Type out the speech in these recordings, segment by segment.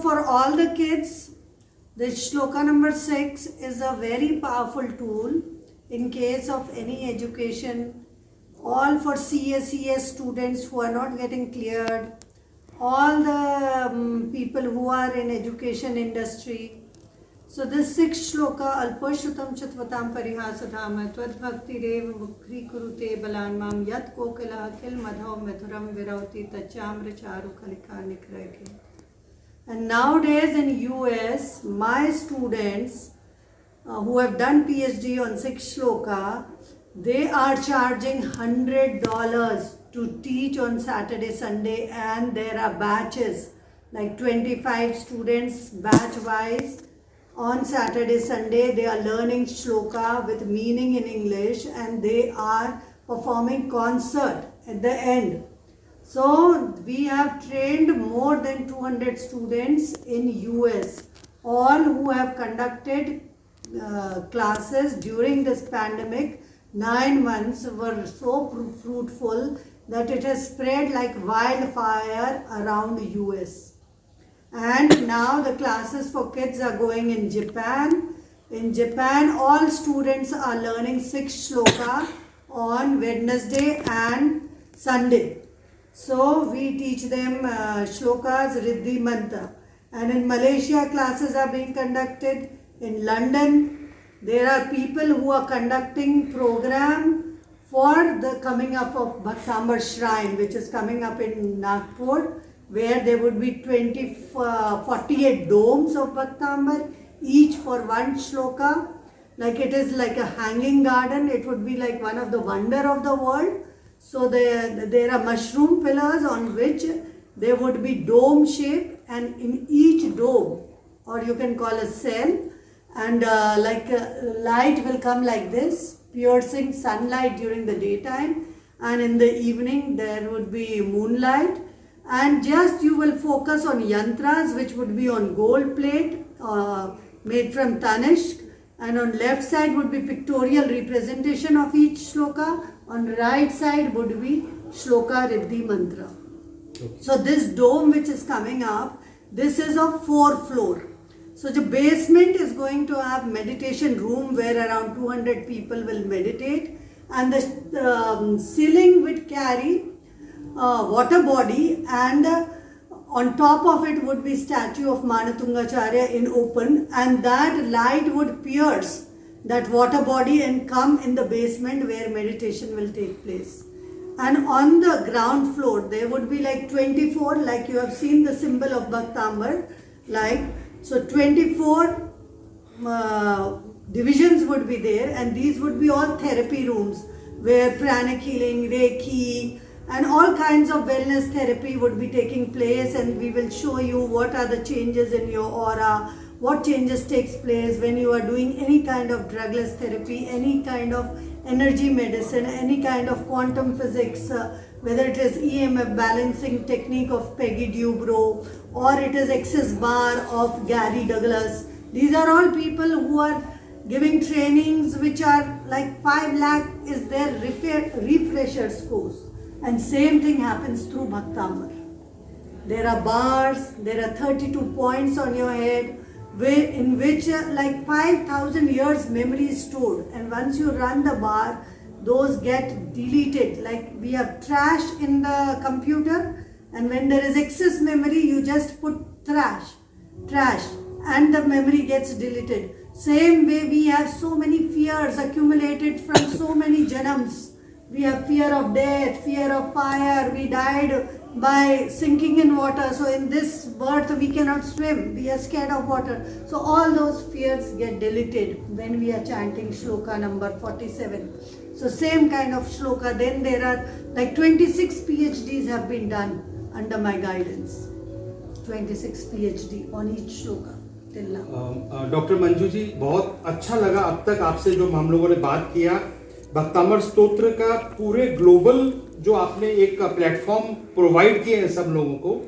for all the kids, the shloka number 6 is a very powerful tool in case of any education, all for CSES students who are not getting cleared, all the people who are in education industry. So this 6th shloka, Alpashrutam Chatvatam Parihasadhama Tvad Bhakti Rev Mukri Kurute Balanmam Yat Kokila Kil Madhav Madhuram Virauti Tachamra Charu Kalika Nikrake. And nowadays in US, my students who have done PhD on 6 shloka, they are charging $100 to teach on Saturday, Sunday, and there are batches, like 25 students batch wise. On Saturday, Sunday, they are learning shloka with meaning in English, and they are performing concert at the end. So we have trained more than 200 students in US, all who have conducted classes during this pandemic. 9 months were so fruitful that it has spread like wildfire around US. And now the classes for kids are going in Japan. In Japan, all students are learning 6 shloka on Wednesday and Sunday. So we teach them shlokas, riddhi mantra. And in Malaysia, classes are being conducted. In London, there are people who are conducting program for the coming up of Bhaktambar Shrine, which is coming up in Nagpur, where there would be 48 domes of Bhaktambar, each for 1 shloka. Like it is like a hanging garden. It would be like one of the wonder of the world. So there are mushroom pillars on which there would be dome shape, and in each dome, or you can call a cell, and light will come like this, piercing sunlight during the daytime, and in the evening there would be moonlight. And just you will focus on yantras, which would be on gold plate made from Tanishq, and on left side would be pictorial representation of each shloka. On right side would be shloka riddhi mantra. Okay. So this dome which is coming up, this is of 4 floor. So the basement is going to have meditation room where around 200 people will meditate, and the ceiling would carry water body, and on top of it would be statue of Manatungacharya in open, and that light would pierce that water body and come in the basement where meditation will take place. And on the ground floor there would be like 24, like you have seen the symbol of Bhaktambar, like so 24 divisions would be there, and these would be all therapy rooms where pranic healing, Reiki, and all kinds of wellness therapy would be taking place. And we will show you what are the changes in your aura, what changes takes place when you are doing any kind of drugless therapy, any kind of energy medicine, any kind of quantum physics, whether it is EMF balancing technique of Peggy Dubrow, or it is Access Bar of Gary Douglas. These are all people who are giving trainings which are like 5 lakh is their refreshers course. And same thing happens through Bhaktambar. There are bars, there are 32 points on your head, in which like 5,000 years memory is stored, and once you run the bar, those get deleted. Like we have trash in the computer, and when there is excess memory, you just put trash, and the memory gets deleted. Same way we have so many fears accumulated from so many janams. We have fear of death, fear of fire, we died by sinking in water. So in this birth we cannot swim, we are scared of water. So all those fears get deleted when we are chanting shloka number 47. So same kind of shloka. Then there are like 26 PhDs have been done under my guidance. 26 PhD on each shloka. Doctor Manju ji, बहुत अच्छा लगा अब तक आपसे जो हम लोगों ने बात किया भक्तामर स्तोत्र का पूरे ग्लोबल जो आपने एक प्लेटफॉर्म प्रोवाइड किए हैं सब लोगों को,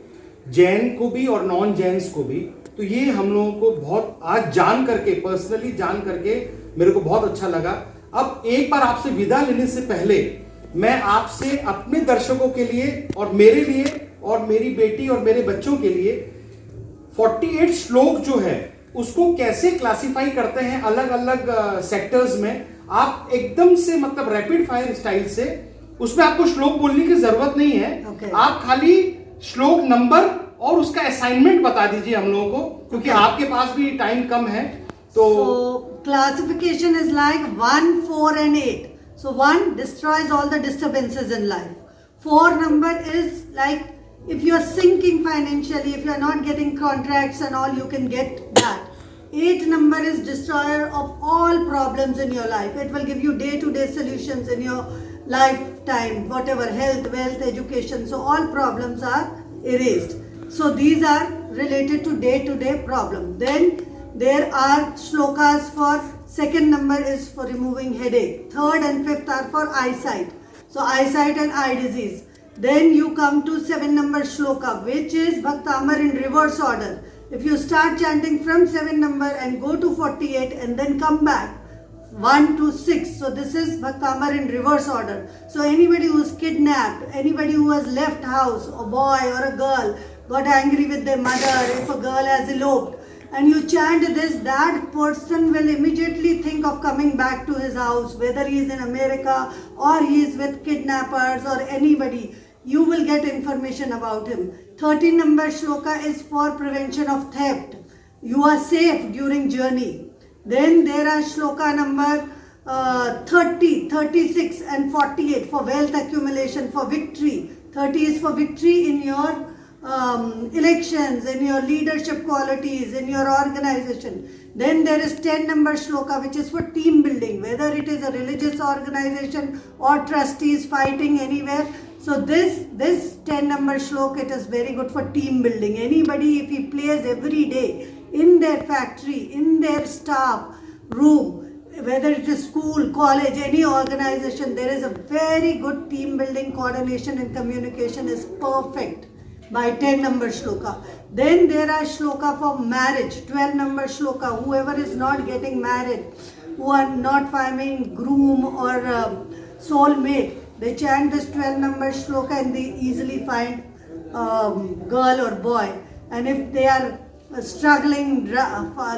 जैन को भी और नॉन जैन्स को भी, तो ये हम लोगों को बहुत आज जान करके, पर्सनली जान करके मेरे को बहुत अच्छा लगा। अब एक बार आपसे विदा लेने से पहले मैं आपसे अपने दर्शकों के लिए और मेरे लिए और मेरी बेटी और मेरे बच्चों के लिए 48 श्लोक जो है उसको कैसे क्लासिफाई करते हैं अलग अलग सेक्टर्स में, आप एकदम से मतलब रैपिड फायर स्टाइल से, उसमें आपको श्लोक बोलने की जरूरत नहीं है। Okay. आप खाली श्लोक नंबर और उसका असाइनमेंट बता दीजिए हम लोगों को, क्योंकि आपके पास भी टाइम कम है। तो classification is like 1, 4 and 8. So 1 destroys all the disturbances in life. 4 number is like if you are sinking financially, if you are not getting contracts and all, you can get that. 8 number is destroyer of all problems in your life. It will give you day-to-day solutions in your lifetime, whatever, health, wealth, education. So all problems are erased. So these are related to day-to-day problem. Then there are shlokas for second number is for removing headache. Third and fifth are for eyesight. So eyesight and eye disease. Then you come to 7 number shloka, which is Bhaktamar in reverse order. If you start chanting from 7 number and go to 48 and then come back 1 to 6. So this is Bhaktamar in reverse order. So anybody who is kidnapped, anybody who has left house, a boy or a girl, got angry with their mother, if a girl has eloped, and you chant this, that person will immediately think of coming back to his house, whether he is in America or he is with kidnappers or anybody. You will get information about him. 13 number shloka is for prevention of theft. You are safe during journey. Then there are shloka number 30, 36 and 48 for wealth accumulation, for victory. 30 is for victory in your elections, in your leadership qualities, in your organization. Then there is 10 number shloka, which is for team building, whether it is a religious organization or trustees fighting anywhere. So this 10 number shloka, it is very good for team building. Anybody, if he plays every day in their factory, in their staff room, whether it is school, college, any organization, there is a very good team building, coordination and communication is perfect by 10 number shloka. Then there are shloka for marriage, 12 number shloka. Whoever is not getting married, who are not finding groom or soulmate, they chant this 12 number shloka and they easily find girl or boy. And if they are struggling,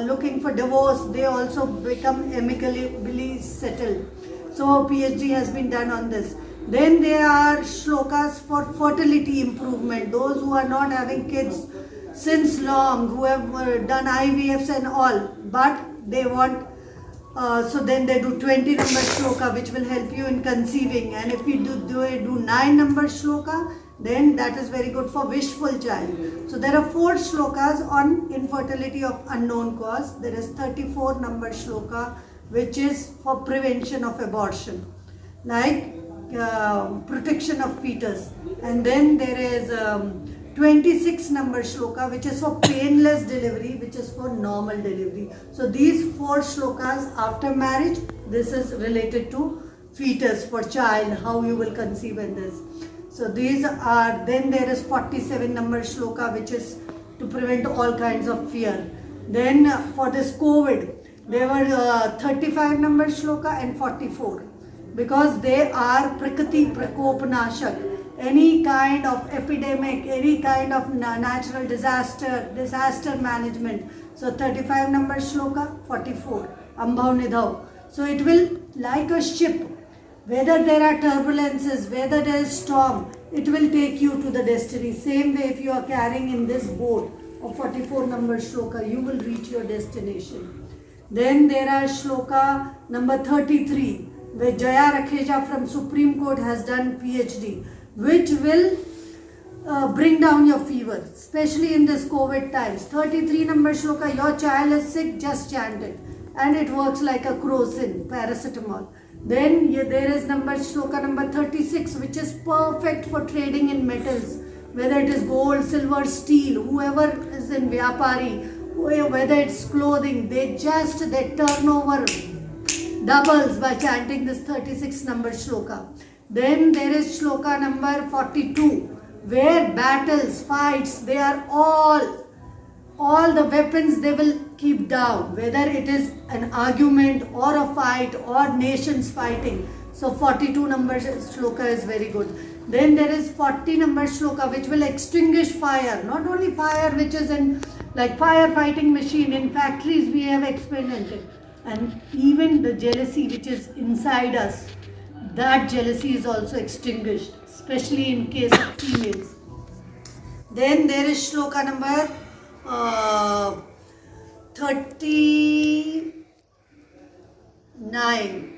looking for divorce, they also become amicably settled. So PhD has been done on this. Then there are shlokas for fertility improvement. Those who are not having kids since long, who have done IVFs and all, but they want, so then they do 20 number shloka, which will help you in conceiving. And if you do 9 number shloka, then that is very good for wishful child. So there are 4 shlokas on infertility of unknown cause. There is 34 number shloka, which is for prevention of abortion, like protection of fetus. And then there is 26 number shloka, which is for painless delivery, which is for normal delivery. So these 4 shlokas after marriage, this is related to fetus, for child, how you will conceive in this. So these are, then there is 47 number shloka, which is to prevent all kinds of fear. Then for this COVID, there were 35 number shloka and 44, because they are Prakati Prakop Nashak. Any kind of epidemic, any kind of natural disaster management. So 35 number shloka, 44, Ambhav Nidhav. So it will, like a ship, whether there are turbulences, whether there is storm, it will take you to the destiny. Same way, if you are carrying in this boat of 44 number shloka, you will reach your destination. Then there are shloka number 33, where Jaya Rakheja from Supreme Court has done PhD, which will bring down your fever, especially in this COVID times. 33 number shloka, your child is sick, just chant it. And it works like a crocin, paracetamol. Then there is shloka number 36, which is perfect for trading in metals, whether it is gold, silver, steel, whoever is in Vyapari, whether it's clothing, their turnover doubles by chanting this 36 number shloka. Then there is shloka number 42, where battles, fights, they are all the weapons they will keep down, whether it is an argument or a fight or nations fighting. So 42 number shloka is very good. Then there is 40 number shloka, which will extinguish fire. Not only fire which is in Like firefighting machine in factories we have experimented. And even the jealousy which is inside us, that jealousy is also extinguished, especially in case of females. Then there is shloka number 39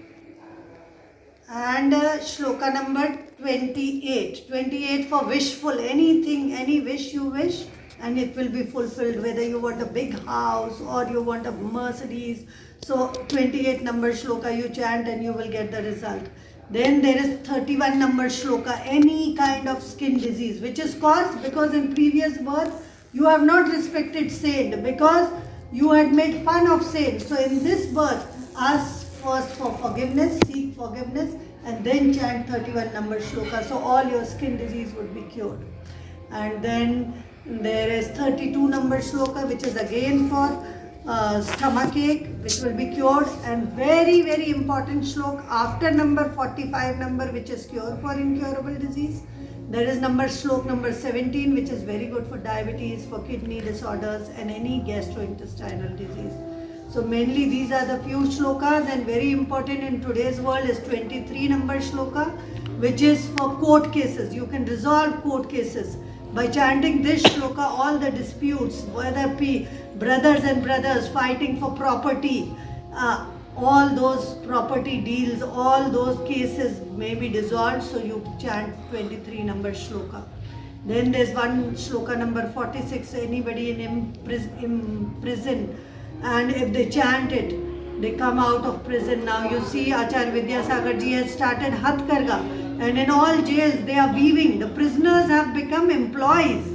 and shloka number 28. 28 for wishful, anything, any wish you wish, and it will be fulfilled, whether you want a big house or you want a Mercedes. So 28 number shloka you chant and you will get the result. Then there is 31 number shloka, any kind of skin disease which is caused because in previous birth you have not respected saint, because you had made fun of saints. So in this birth, ask first for forgiveness, seek forgiveness, and then chant 31 number shloka. So all your skin disease would be cured. And then there is 32 number shloka, which is again for stomach ache, which will be cured. And very, very important shloka after number 45 number, which is cure for incurable disease. There is shloka number 17, which is very good for diabetes, for kidney disorders and any gastrointestinal disease. So mainly these are the few shlokas, and very important in today's world is 23 number shloka, which is for court cases. You can resolve court cases. By chanting this shloka, all the disputes, whether be brothers and brothers fighting for property, all those property deals, all those cases may be dissolved. So you chant 23 number shloka. Then there's one shloka number 46, anybody in prison, and if they chant it, they come out of prison. Now you see Acharya Vidyasagar ji has started Hathkarga, and in all jails they are weaving. The prisoners have become employees.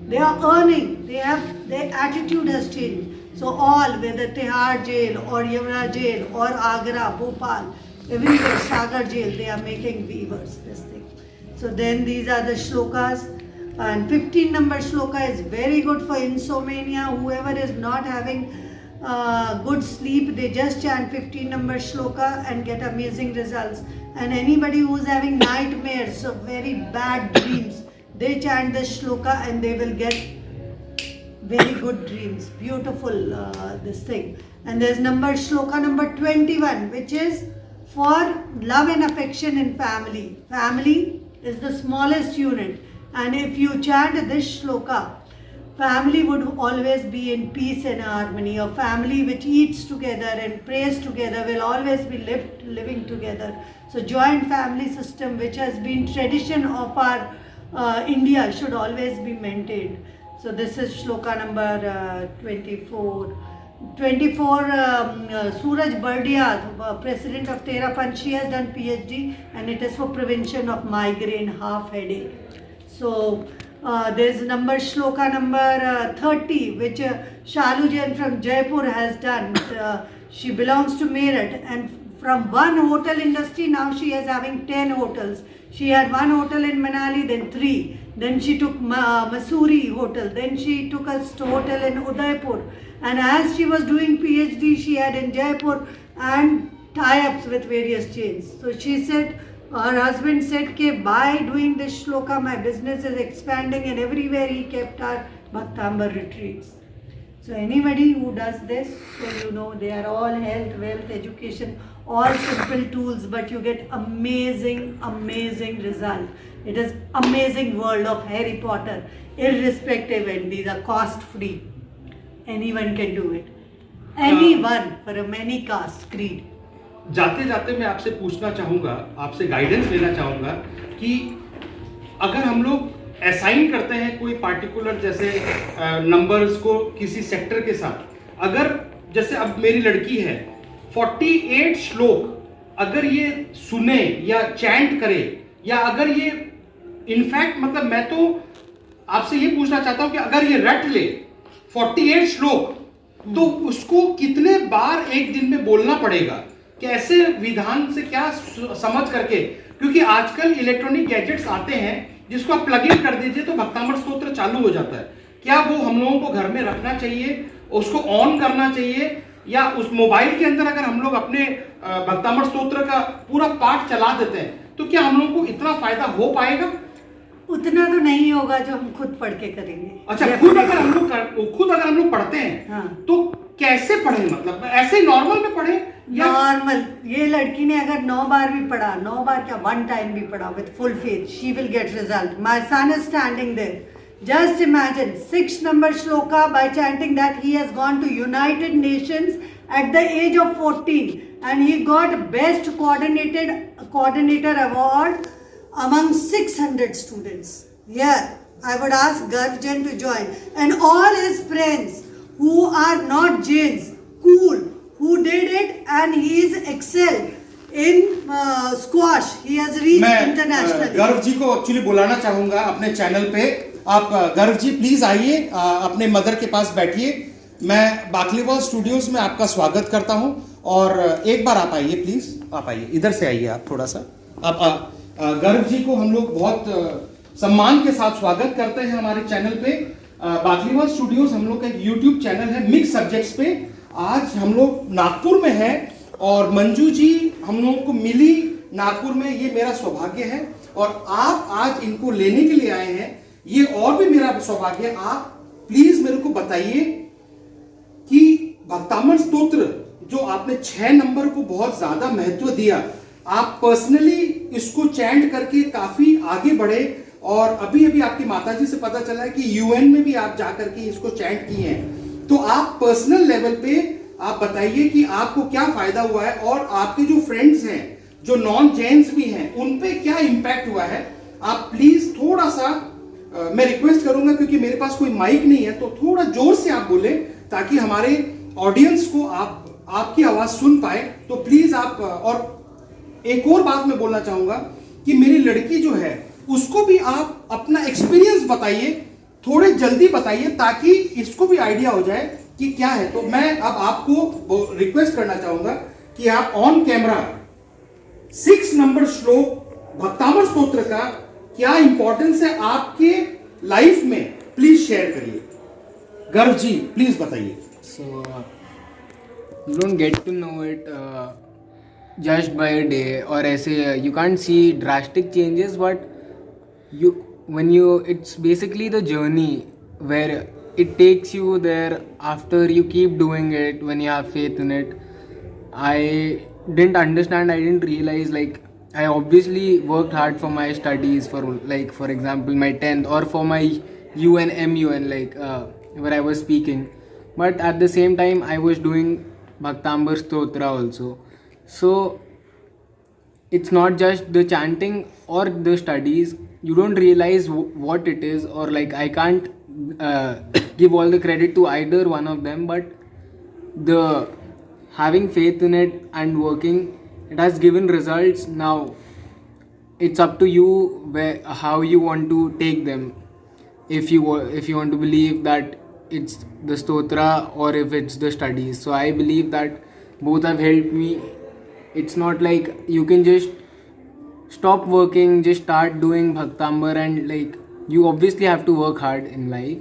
They are earning. Their attitude has changed. So all, whether Tihar jail or Yamuna jail or Agra, Bhopal, everywhere, Sagar jail, they are making weavers, this thing. So then these are the shlokas. And 15 number shloka is very good for insomnia. Whoever is not having good sleep, they just chant 15 number shloka and get amazing results. And anybody who is having nightmares, so very bad dreams, they chant this shloka and they will get very good dreams. Beautiful, this thing. And there's shloka number 21, which is for love and affection in family. Family is the smallest unit, and if you chant this shloka, family would always be in peace and harmony. A family which eats together and prays together will always be living together. So joint family system, which has been tradition of our India, should always be maintained. So this is shloka number 24. 24, Suraj Bardia, president of Terapan, she has done PhD, and it is for prevention of migraine, half headache. So there's shloka number 30, which Shalu Jain from Jaipur has done. She belongs to Meerut, and from one hotel industry, now she is having 10 hotels. She had one hotel in Manali, then 3. Then she took Masuri hotel. Then she took a hotel in Udaipur. And as she was doing PhD, she had in Jaipur and tie-ups with various chains. So she said, her husband said, "Ke by doing this shloka, my business is expanding," and everywhere he kept our Bhaktambar retreats. So anybody who does this, so you know, they are all health, wealth, education, all simple tools, but you get amazing, amazing result. It is amazing world of Harry Potter, irrespective, and these are cost free. Anyone can do it. Anyone, for a many caste creed. जाते जाते मैं आपसे पूछना चाहूँगा, आपसे guidance लेना चाहूँगा कि अगर हम लोग असाइन करते हैं कोई पार्टिकुलर जैसे नंबर्स को किसी सेक्टर के साथ, अगर जैसे अब मेरी लड़की है 48 श्लोक अगर ये सुने या चैंट करे, या अगर ये इनफैक्ट मतलब मैं तो आपसे ये पूछना चाहता हूं कि अगर ये रट ले 48 श्लोक, तो उसको कितने बार एक दिन में बोलना पड़ेगा, कैसे विधान से क्या समझ करके, क्योंकि आजकल इलेक्ट्रॉनिक गैजेट्स आते हैं जिसको आप प्लग इन कर दीजिए तो भक्तामृत स्तोत्र चालू हो जाता है। क्या वो हम लोगों को घर में रखना चाहिए, उसको ऑन करना चाहिए, या उस मोबाइल के अंदर अगर हम लोग अपने भक्तामृत स्तोत्र का पूरा पाठ चला देते हैं तो क्या हम लोगों को इतना फायदा हो पाएगा? उतना तो नहीं होगा जो हम खुद पढ़ के करेंगे। अच्छा, खुद अगर हम लोग पढ़ते हैं, हाँ। तो कैसे पढ़ें? मतलब ऐसे नॉर्मल में पढ़ें या नॉर्मल? ये लड़की ने अगर 9 बार भी पढ़ा, 9 बार क्या, 1 टाइम भी पढ़ा with full faith, she will get result. My son is standing there, just imagine 6 number shloka by chanting that he has gone to United Nations at the age of 14 and he got best coordinator award among 600 students. Yeah, I would ask Garvjan to join, and all his friends who are not Jains, cool, who did it, and he is excelled in squash. He has reached मैं internationally. गर्व जी को actually बुलाना चाहूंगा अपने channel पे। आप गर्व जी please आइए, अपने मदर के पास बैठिए। मैं बाकलीवाल स्टूडियोज में आपका स्वागत करता हूं, और एक बार आप आइए प्लीज, आप आइए, इधर से आइए आप थोड़ा सा। आप गर्व जी को हम लोग बहुत सम्मान के साथ स्वागत करते हैं हमारे चैनल पे। बाकलीवाल स्टूडियोज हम लोग का एक यूट्यूब चैनल है मिक्स सब्जेक्ट्स पे। आज हम लोग नागपुर में है और मंजू जी हम लोगों को मिली नागपुर में, ये मेरा सौभाग्य है, और आप आज इनको लेने के लिए आए हैं, ये और भी मेरा सौभाग्य है। आप प्लीज मेरे को बताइए कि भक्तामर स्तोत्र जो आपने 6 नंबर को बहुत ज्यादा महत्व दिया, आप पर्सनली इसको चैंट करके काफी आगे बढ़े, और अभी अभी आपकी माताजी से पता चला है कि यूएन में भी आप जाकर के इसको चैंट किए हैं। तो आप पर्सनल लेवल पे आप बताइए कि आपको क्या फायदा हुआ है, और आपके जो फ्रेंड्स हैं जो नॉन जैन्स भी हैं उन पे क्या इंपैक्ट हुआ है। आप प्लीज थोड़ा सा मैं रिक्वेस्ट करूंगा, क्योंकि मेरे पास कोई माइक नहीं है, तो थोड़ा जोर से आप बोले ताकि हमारे ऑडियंस को आपकी आवाज सुन पाए। तो प्लीज आप, और एक और बात मैं बोलना चाहूंगा कि मेरी लड़की जो है उसको भी आप अपना एक्सपीरियंस बताइए, थोड़े जल्दी बताइए, ताकि इसको भी आइडिया हो जाए कि क्या है। तो मैं अब आपको रिक्वेस्ट करना चाहूंगा कि आप ऑन कैमरा 6 नंबर श्लोक भक्तामर स्तोत्र का क्या इंपॉर्टेंस है आपके लाइफ में, प्लीज शेयर करिए। गर्व जी प्लीज बताइए। So you don't get to know it just by a day, or ऐसे you can't see drastic changes, but it's basically the journey where it takes you there after you keep doing it, when you have faith in it. I didn't understand, I didn't realize, like I obviously worked hard for my studies, for example my 10th, or for my MUN, where I was speaking, but at the same time I was doing Bhaktambar Stotra also. So it's not just the chanting or the studies, you don't realize what it is, or like I can't give all the credit to either one of them, but the having faith in it and working, it has given results. Now it's up to you how you want to take them, if you want to believe that it's the stotra or if it's the studies. So I believe that both have helped me. It's not like you can just stop working, just start doing Bhaktambar, and like you obviously have to work hard in life,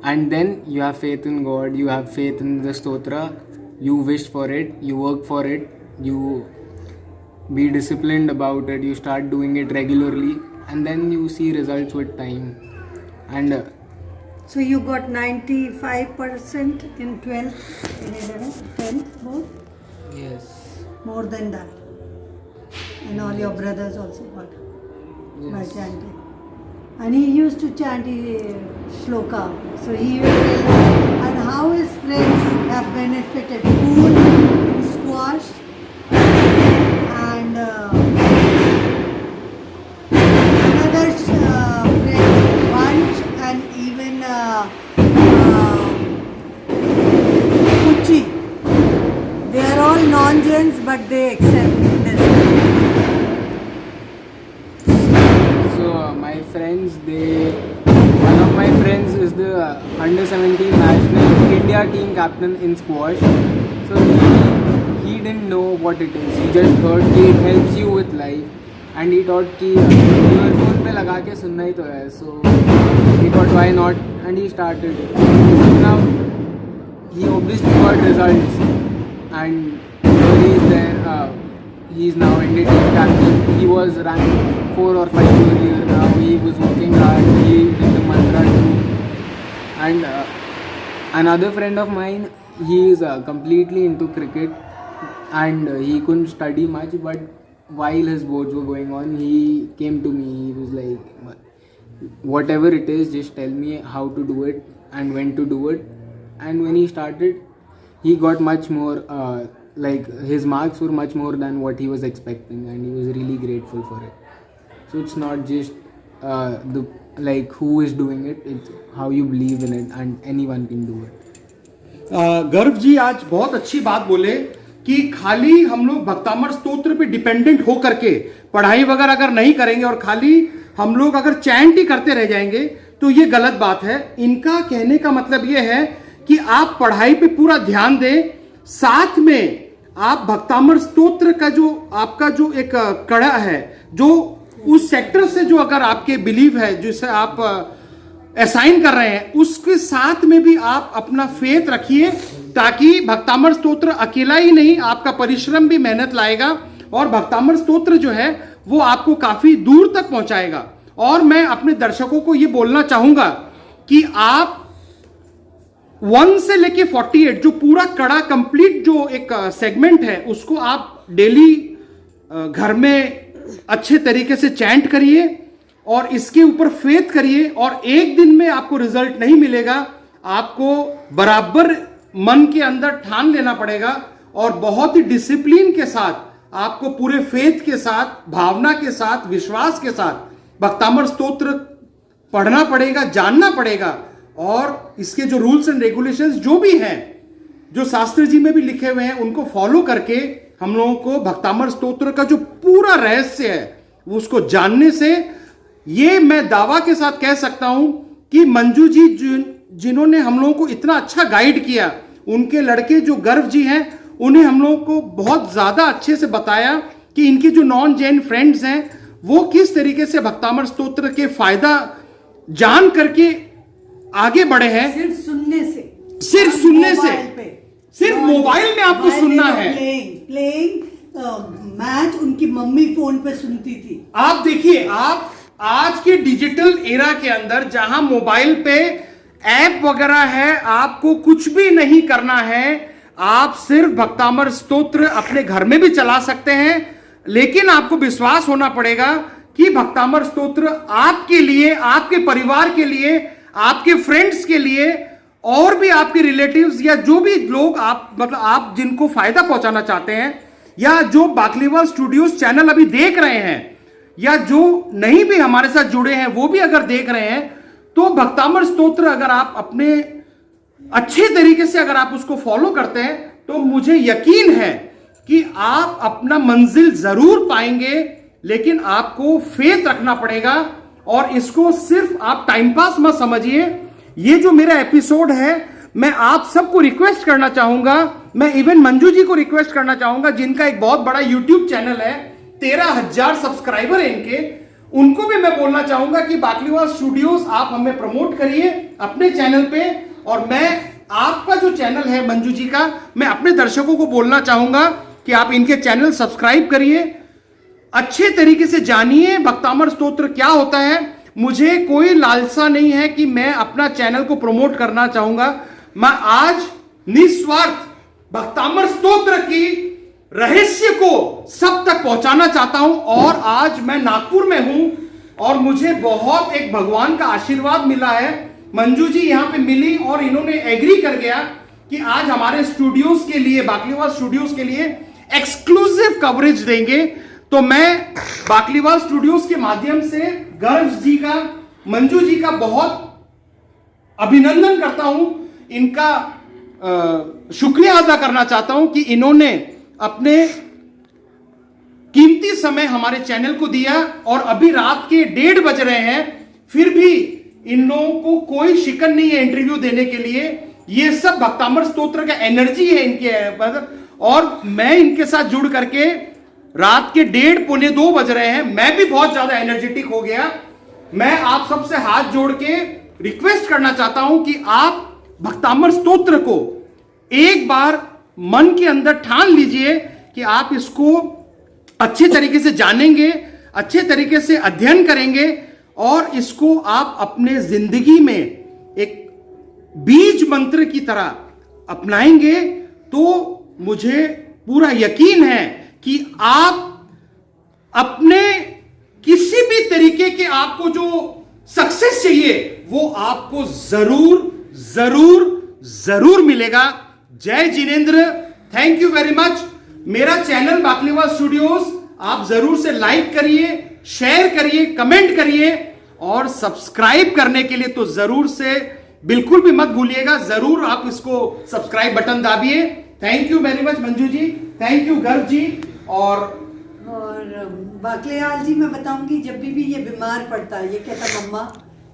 and then you have faith in God, you have faith in the stotra, you wish for it, you work for it, you be disciplined about it, you start doing it regularly, and then you see results with time. And So you got 95% in 12th, in 11th, 10th, both? yes, More than that. And all your brothers also got by yes. chanting. And he used to chant shloka. So he will tell, and how his friends have benefited. Pool, squash, and another friend, Vanch, and even Pucci. They are all non-Jains, but they excel in this. So my friends, one of my friends is the under 17 national India team captain in squash. So he didn't know what it is. He just heard कि it helps you with life, and he thought कि earphone पे लगा के सुनना ही तो है. So he thought why not, and he started. So now he obviously got results, and here he is there. He's now Indian team captain. He was ranked 4 or 5 earlier. Now he was working hard. He did the mantra too. And another friend of mine, he is completely into cricket, and he couldn't study much. But while his boards were going on, he came to me. He was like, whatever it is, just tell me how to do it and when to do it. And when he started, he got much more, like his marks were much more than what he was expecting, and he was really grateful for it. So it's not just the like who is doing it, it's how you believe in it, and anyone can do it. गर्व जी आज बहुत अच्छी बात बोले कि खाली हम लोग भक्तामर स्तोत्र पे डिपेंडेंट हो करके पढ़ाई वगैरह अगर नहीं करेंगे और खाली हम लोग अगर चैंट ही करते रह जाएंगे तो ये गलत बात है. इनका कहने का मतलब ये है कि आप पढ़ाई पे पूरा ध्यान दें, साथ में आप भक्तामर स्तोत्र का जो आपका जो एक कड़ा है, जो उस सेक्टर से जो अगर आपके बिलीव है, जिसे आप असाइन कर रहे हैं, उसके साथ में भी आप अपना फेथ रखिए, ताकि भक्तामर स्तोत्र अकेला ही नहीं, आपका परिश्रम भी मेहनत लाएगा और भक्तामर स्तोत्र जो है वो आपको काफी दूर तक पहुंचाएगा. और मैं अपने दर्शकों को ये बोलना चाहूंगा कि आप 1 से लेके 48 जो पूरा कड़ा कंप्लीट जो एक सेगमेंट है, उसको आप डेली घर में अच्छे तरीके से चैंट करिए और इसके ऊपर फेथ करिए. और एक दिन में आपको रिजल्ट नहीं मिलेगा, आपको बराबर मन के अंदर ठान लेना पड़ेगा और बहुत ही डिसिप्लिन के साथ, आपको पूरे फेथ के साथ, भावना के साथ, विश्वास के साथ भक्तामर स्तोत्र पढ़ना पड़ेगा, जानना पड़ेगा. और इसके जो रूल्स एंड रेगुलेशंस जो भी हैं, जो शास्त्र जी में भी लिखे हुए हैं, उनको फॉलो करके हम लोगों को भक्तामर स्तोत्र का जो पूरा रहस्य है वो उसको जानने से, ये मैं दावा के साथ कह सकता हूं कि मंजू जी जिन्होंने हम लोगों को इतना अच्छा गाइड किया, उनके लड़के जो गर्व जी हैं, उन्हें हम लोगों को बहुत ज्यादा अच्छे से बताया कि इनके जो नॉन जैन फ्रेंड्स हैं वो किस तरीके से भक्तामर स्तोत्र के फायदा जान करके आगे बढ़े हैं. सिर्फ सुनने से सिर्फ मोबाइल में आपको सुनना है. प्लेइंग मैच उनकी मम्मी फोन पे सुनती थी. आप देखिए, आप आज के डिजिटल एरा के अंदर जहां मोबाइल पे ऐप वगैरह है, आपको कुछ भी नहीं करना है, आप सिर्फ भक्तामर स्तोत्र अपने घर में भी चला सकते हैं. लेकिन आपको विश्वास होना पड़ेगा कि भक्तामर स्तोत्र आपके लिए, आपके परिवार के लिए, आपके फ्रेंड्स के लिए और भी आपके रिलेटिव्स या जो भी लोग आप जिनको फायदा पहुंचाना चाहते हैं, या जो बाकलीवाल स्टूडियोज चैनल अभी देख रहे हैं, या जो नहीं भी हमारे साथ जुड़े हैं वो भी अगर देख रहे हैं, तो भक्तामर स्तोत्र अगर आप अपने अच्छे तरीके से अगर आप उसको फॉलो करते हैं, तो मुझे यकीन है कि आप अपना मंजिल जरूर पाएंगे. लेकिन आपको फेथ रखना पड़ेगा और इसको सिर्फ आप टाइम पास मत समझिए. ये जो मेरा एपिसोड है, मैं आप सबको रिक्वेस्ट करना चाहूंगा, मैं इवन मंजू जी को रिक्वेस्ट करना चाहूंगा जिनका एक बहुत बड़ा यूट्यूब चैनल है, 13,000 सब्सक्राइबर है इनके, उनको भी मैं बोलना चाहूंगा कि बाकलीवाल स्टूडियोज आप हमें प्रमोट करिए अपने चैनल पे. और मैं आपका जो चैनल है मंजू जी का, मैं अपने दर्शकों को बोलना चाहूंगा कि आप इनके चैनल सब्सक्राइब करिए, अच्छे तरीके से जानिए भक्तामर स्तोत्र क्या होता है. मुझे कोई लालसा नहीं है कि मैं अपना चैनल को प्रमोट करना चाहूंगा. मैं आज निस्वार्थ भक्तामर स्तोत्र की रहस्य को सब तक पहुंचाना चाहता हूं. और आज मैं नागपुर में हूं और मुझे बहुत एक भगवान का आशीर्वाद मिला है. मंजू जी यहां पे मिली और इन्होंने एग्री कर गया कि आज हमारे स्टूडियोज के लिए, बाकलीवाल स्टूडियोज के लिए एक्सक्लूसिव कवरेज देंगे. तो मैं बाकलीवाल स्टूडियोज के माध्यम से गर्व जी का, मंजू जी का बहुत अभिनंदन करता हूं. इनका शुक्रिया अदा करना चाहता हूं कि इन्होंने अपने कीमती समय हमारे चैनल को दिया. और अभी रात के 1:30 बज रहे हैं, फिर भी इन लोगों को कोई शिकन नहीं है इंटरव्यू देने के लिए. ये सब भक्तामर स्तोत्र का एनर्जी है इनके. और मैं इनके साथ जुड़ करके रात के 1:30 पौने 2 बज रहे हैं, मैं भी बहुत ज्यादा एनर्जेटिक हो गया. मैं आप सबसे हाथ जोड़ के रिक्वेस्ट करना चाहता हूं कि आप भक्तामर स्तोत्र को एक बार मन के अंदर ठान लीजिए कि आप इसको अच्छे तरीके से जानेंगे, अच्छे तरीके से अध्ययन करेंगे और इसको आप अपने जिंदगी में एक बीज मंत्र की तरह अपनाएंगे तो मुझे पूरा यकीन है कि आप अपने किसी भी तरीके के आपको जो सक्सेस चाहिए वो आपको जरूर जरूर जरूर मिलेगा। जय Jinendra, thank you very much. मेरा चैनल बाकलीवाल स्टूडियोज आप जरूर से लाइक करिए, शेयर करिए, कमेंट करिए और सब्सक्राइब करने के लिए तो जरूर से बिल्कुल भी मत भूलिएगा, जरूर आप इसको सब्सक्राइब बटन दाबिए। Thank you very much Manju ji, thank you Garv ji. और बाकलीवाल जी मैं बताऊंगी, जब भी ये बीमार पड़ता है ये कहता मम्मा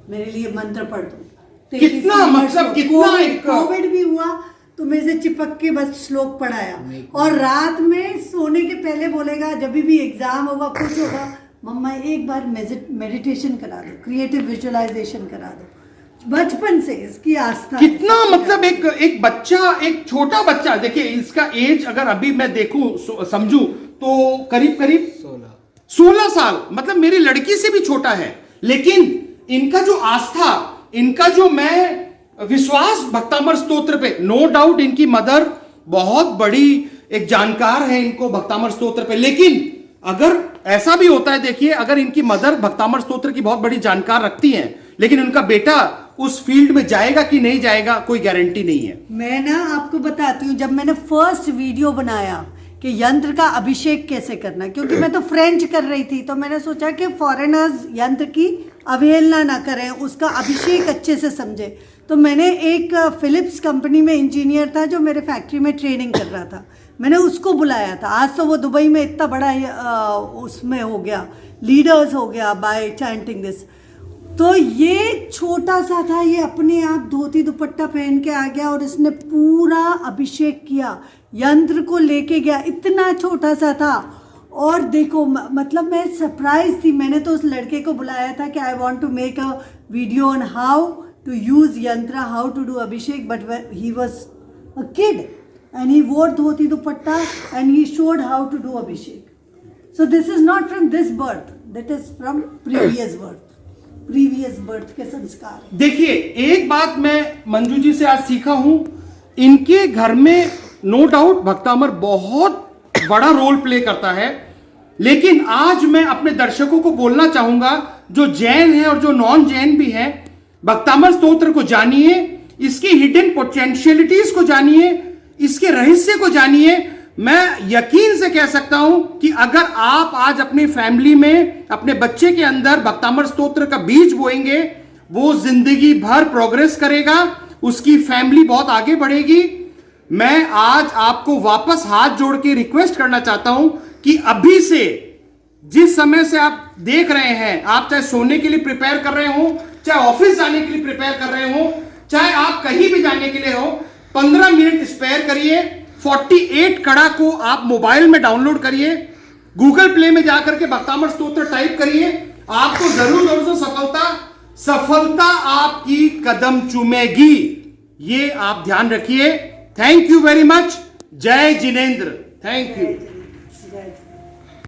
मेरे लिए मंत्र पढ़ दो। कितना मतलब कितना एक कोविड भी हुआ तो मेरे से चिपक के बस श्लोक पढ़ाया और रात में सोने के पहले बोलेगा जब भी एग्जाम होगा कुछ होगा मम्मा एक बार मेडिटेशन करा दो, क्रिएटिव विजुअलाइजेशन करा दो। बचपन से इसकी आस्था कितना मतलब एक बच्चा, एक छोटा बच्चा, देखिए इसका एज अगर अभी मैं देखूं समझूं तो करीब करीब 16 साल, मतलब मेरी लड़की से भी छोटा है, लेकिन इनका जो आस्था, इनका जो मैं विश्वास भक्तामर स्तोत्र पे, नो डाउट इनकी मदर बहुत बड़ी एक जानकार है इनको भक्तामर स्तोत्र पे, लेकिन अगर ऐसा भी होता है, देखिए अगर इनकी मदर भक्तामर स्तोत्र की बहुत बड़ी जानकार रखती हैं लेकिन उनका बेटा उस फील्ड में जाएगा कि नहीं जाएगा कोई गारंटी नहीं है। मैं ना आपको बताती हूँ, जब मैंने फर्स्ट वीडियो बनाया कि यंत्र का अभिषेक कैसे करना, क्योंकि मैं तो फ्रेंच कर रही थी तो मैंने सोचा कि फॉरेनर्स यंत्र की अवहेलना ना करें, उसका अभिषेक अच्छे से समझे। तो मैंने एक फिलिप्स कंपनी में इंजीनियर था जो मेरे फैक्ट्री में ट्रेनिंग कर रहा था, मैंने उसको बुलाया था। आज तो वो दुबई में इतना बड़ा उसमें हो गया, लीडर्स हो गया बाय चैंटिंग दिस। तो ये छोटा सा था, ये अपने आप धोती दुपट्टा पहन के आ गया और इसने पूरा अभिषेक किया, यंत्र को लेके गया, इतना छोटा सा था। और देखो मतलब मैं सरप्राइज थी, मैंने तो उस लड़के को बुलाया था कि I want to make a video on how to use यंत्र, हाउ टू डू अभिषेक, but he was a kid and he wore dhoti dupatta and he showed how to do अभिषेक। So this is not from this birth, that is from previous birth के संस्कार। देखिए एक बात मैं मंजू जी से आज सीखा हूं, इनके घर में नो डाउट भक्तामर बहुत बड़ा रोल प्ले करता है, लेकिन आज मैं अपने दर्शकों को बोलना चाहूंगा जो जैन है और जो नॉन जैन भी है, भक्तामर स्तोत्र को जानिए, इसकी हिडन पोटेंशियलिटीज को जानिए, इसके रहस्य को जानिए। मैं यकीन से कह सकता हूं कि अगर आप आज अपनी फैमिली में अपने बच्चे के अंदर भक्तामर स्तोत्र का बीज बोएंगे, वो जिंदगी भर प्रोग्रेस करेगा, उसकी फैमिली बहुत आगे बढ़ेगी। मैं आज आपको वापस हाथ जोड़ के रिक्वेस्ट करना चाहता हूं कि अभी से जिस समय से आप देख रहे हैं, आप चाहे सोने के लिए प्रिपेयर कर रहे हो, चाहे ऑफिस जाने के लिए प्रिपेयर कर रहे हो, चाहे आप कहीं भी जाने के लिए हो, 15 मिनट स्पेयर करिए। 48 कड़ा को आप मोबाइल में डाउनलोड करिए, गूगल प्ले में जाकर के भक्तामर स्तोत्र टाइप करिए, आपको जरूर जरूर से सफलता आपकी कदम चूमेगी, ये आप ध्यान रखिए। Thank you very much. जय जिनेंद्र, थैंक यू।